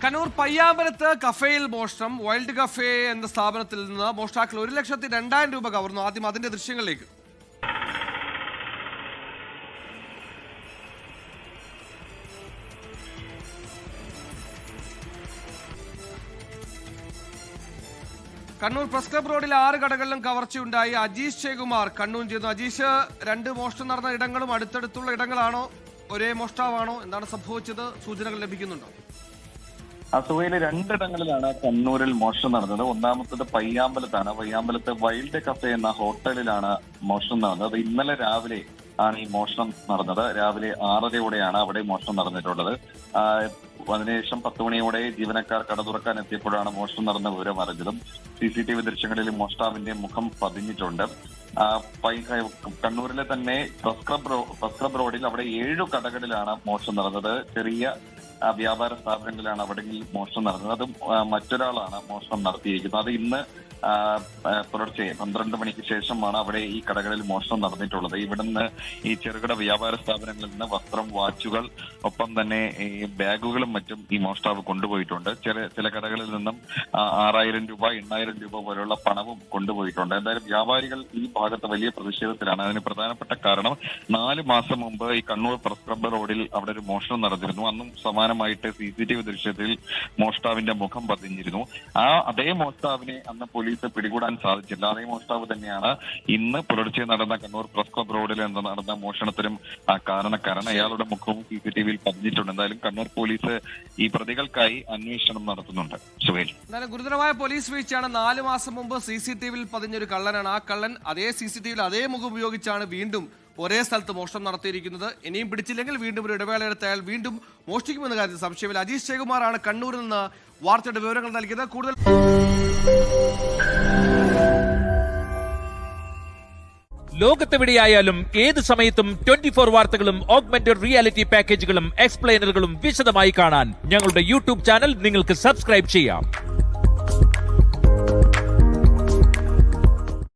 കണ്ണൂർ പയ്യാമ്പലത്ത് കഫേയിൽ മോഷണം. Wild cafe എന്ന സ്ഥാപനത്തിൽ നിന്ന് മോഷ്ടാക്കൾ 1,02,000 രൂപ കവർന്നു. ആദ്യം അതിന്റെ ദൃശ്യങ്ങളിലേക്ക്. കണ്ണൂർ പ്രസ് ക്ലബ് റോഡിൽ 6 കടകളിലും കവർച്ചയുണ്ടായി. അജീഷ് ശേഖുമാർ കണ്ണൂർ ചെയ്യുന്നു. അജീഷ്, 2 മോഷണം നടന്ന ഇടങ്ങളും അടുത്തടുത്തുള്ള ഇടങ്ങളാണോ, ഒരേ മോഷ്ടാവാണോ, എന്താണ് സംഭവിച്ചത്? സൂചനകൾ ലഭിക്കുന്നുണ്ടോ? അസുവയിലെ 2 ഇടങ്ങളിലാണ് കണ്ണൂരിൽ മോഷണം നടന്നത്. ഒന്നാമത്തത് പയ്യാമ്പലത്താണ്. പയ്യാമ്പലത്ത് വൈൽഡ് കഫേ എന്ന ഹോട്ടലിലാണ് മോഷണം നടന്നത്. ഇന്നലെ രാവിലെ ആണ് ഈ മോഷണം നടന്നത്. രാവിലെ 6:30യോടെയാണ് അവിടെ മോഷണം നടന്നിട്ടുള്ളത്. അതിനുശേഷം 10 മണിയോടെ ജീവനക്കാർ കട തുറക്കാൻ എത്തിയപ്പോഴാണ് മോഷണം നടന്ന വിവരം അറിഞ്ഞതും. CCTV ദൃശ്യങ്ങളിൽ മോഷ്ടാവിന്റെ മുഖം പതിഞ്ഞിട്ടുണ്ട്. കണ്ണൂരിലെ തന്നെ പ്രസ് ക്ലബ് റോഡിൽ അവിടെ 7 കടകളിലാണ് മോഷണം നടന്നത്. ചെറിയ വ്യാപാര സ്ഥാപനങ്ങളിലാണ് അവിടെ മോഷണം നടന്നത്. അതും മറ്റൊരാളാണ് മോഷണം നടത്തിയിരിക്കുന്നത്. അത് ഇന്ന് പുലർച്ചെ 12 മണിക്ക് ശേഷമാണ് അവിടെ ഈ കടകളിൽ മോഷണം നടന്നിട്ടുള്ളത്. ഇവിടുന്ന് ഈ ചെറുകിട വ്യാപാര സ്ഥാപനങ്ങളിൽ നിന്ന് വസ്ത്രം, വാച്ചുകൾ, ഒപ്പം തന്നെ ഈ ബാഗുകളും മറ്റും ഈ മോഷ്ടാവ് കൊണ്ടുപോയിട്ടുണ്ട്. ചില കടകളിൽ നിന്നും 6,000 രൂപ, 8,000 രൂപ പോലുള്ള പണവും കൊണ്ടുപോയിട്ടുണ്ട്. എന്തായാലും വ്യാപാരികൾ ഈ ഭാഗത്ത് വലിയ പ്രതിഷേധത്തിലാണ്. അതിന് പ്രധാനപ്പെട്ട കാരണം 4 മാസം മുമ്പ് ഈ കണ്ണൂർ പ്രസ് ക്ലബ് റോഡിൽ അവിടെ ഒരു മോഷണം നടന്നിരുന്നു. അന്നും സമാനമായിട്ട് CCTV ദൃശ്യത്തിൽ മോഷ്ടാവിന്റെ മുഖം പതിഞ്ഞിരുന്നു. അതേ മോഷ്ടാവിനെ അന്ന് പോലീസ് പിടികൂടാൻ സാധിച്ചില്ല. അതേ മോഷ്ടാവ് തന്നെയാണ് ഇന്ന് പുലർച്ചെ നടന്ന കണ്ണൂർ പ്രസ് ക്ലബ് റോഡിൽ നടന്ന മോഷണത്തിനും കാരണക്കാരൻ. അയാളുടെ മുഖവും CCTVയിൽ പതിഞ്ഞിട്ടുണ്ട്. എന്തായാലും കണ്ണൂർ പോലീസ് ഈ പ്രതികൾക്കായി അന്വേഷണം നടത്തുന്നുണ്ട്. സുഹേൽ, ഗുരുതരമായ പോലീസ് വീഴ്ചയാണ്. 4 മാസം മുമ്പ് CCTVയിൽ പതിഞ്ഞൊരു കള്ളനാണ്. ആ കള്ളൻ അതേ CCTVയിൽ അതേ മുഖം ഉപയോഗിച്ചാണ് വീണ്ടും ഒരേ സ്ഥലത്ത് മോഷണം നടത്തിയിരിക്കുന്നത്. ഇനിയും പിടിച്ചില്ലെങ്കിൽ വീണ്ടും ഒരു ഇടവേളയെടുത്ത് അയാൾ വീണ്ടും മോഷ്ടിക്കുമെന്ന കാര്യത്തിൽ സംശയമില്ല. അജീഷ് ശേഖുമാറാണ് കണ്ണൂരിൽ നിന്ന് വാർത്തയുടെ വിവരങ്ങൾ നൽകിയത്. കൂടുതൽ ലോകത്തെവിടെയായാലും ഏത് സമയത്തും 24 വാർത്തകളും ഓഗ്മെന്റഡ് റിയാലിറ്റി പാക്കേജുകളും എക്സ്പ്ലെയിനറുകളും വിശദമായി കാണാൻ ഞങ്ങളുടെ YouTube ചാനൽ നിങ്ങൾക്ക് സബ്സ്ക്രൈബ് ചെയ്യാം.